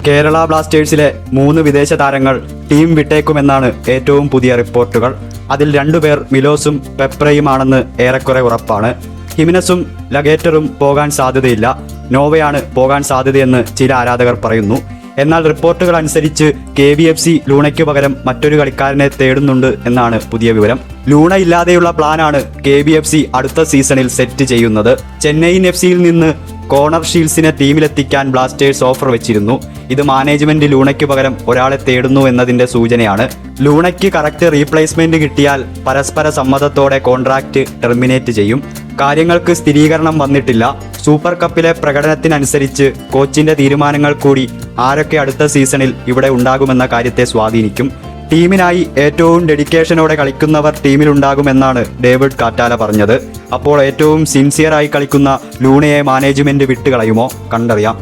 കേരള ബ്ലാസ്റ്റേഴ്സിലെ 3 വിദേശ താരങ്ങൾ ടീം വിട്ടേക്കുമെന്നാണ് ഏറ്റവും പുതിയ റിപ്പോർട്ടുകൾ. അതിൽ 2 പേർ മിലോസും പെപ്രയുമാണെന്ന് ഏറെക്കുറെ ഉറപ്പാണ്. ഹിമിനസും ലഗേറ്ററും പോകാൻ സാധ്യതയില്ല. നോവയാണ് പോകാൻ സാധ്യതയെന്ന് ചില ആരാധകർ പറയുന്നു. എന്നാൽ റിപ്പോർട്ടുകൾ അനുസരിച്ച് KVFC ലൂണയ്ക്ക് പകരം മറ്റൊരു കളിക്കാരനെ തേടുന്നുണ്ട് എന്നാണ് പുതിയ വിവരം. ലൂണ ഇല്ലാതെയുള്ള പ്ലാനാണ് KVFC അടുത്ത സീസണിൽ സെറ്റ് ചെയ്യുന്നത്. ചെന്നൈയിൻ FCയിൽ നിന്ന് കോണർ ഷീൽസിനെ ടീമിലെത്തിക്കാൻ ബ്ലാസ്റ്റേഴ്സ് ഓഫർ വെച്ചിരുന്നു. ഇത് മാനേജ്മെന്റ് ലൂണയ്ക്ക് പകരം ഒരാളെ തേടുന്നു എന്നതിന്റെ സൂചനയാണ്. ലൂണയ്ക്ക് കറക്റ്റ് റീപ്ലേസ്മെന്റ് കിട്ടിയാൽ പരസ്പര സമ്മതത്തോടെ കോൺട്രാക്റ്റ് ടെർമിനേറ്റ് ചെയ്യും. കാര്യങ്ങൾക്ക് സ്ഥിരീകരണം വന്നിട്ടില്ല. സൂപ്പർ കപ്പിലെ പ്രകടനത്തിനനുസരിച്ച് കോച്ചിന്റെ തീരുമാനങ്ങൾ കൂടി ആരൊക്കെ അടുത്ത സീസണിൽ ഇവിടെ ഉണ്ടാകുമെന്ന കാര്യത്തെ സ്വാധീനിക്കും. ടീമിനായി ഏറ്റവും ഡെഡിക്കേഷനോടെ കളിക്കുന്നവർ ടീമിലുണ്ടാകുമെന്നാണ് ഡേവിഡ് കാറ്റാല പറഞ്ഞത്. അപ്പോൾ ഏറ്റവും സിൻസിയറായി കളിക്കുന്ന ലൂണയെ മാനേജ്മെന്റ് വിട്ടുകളയുമോ? കണ്ടറിയാം.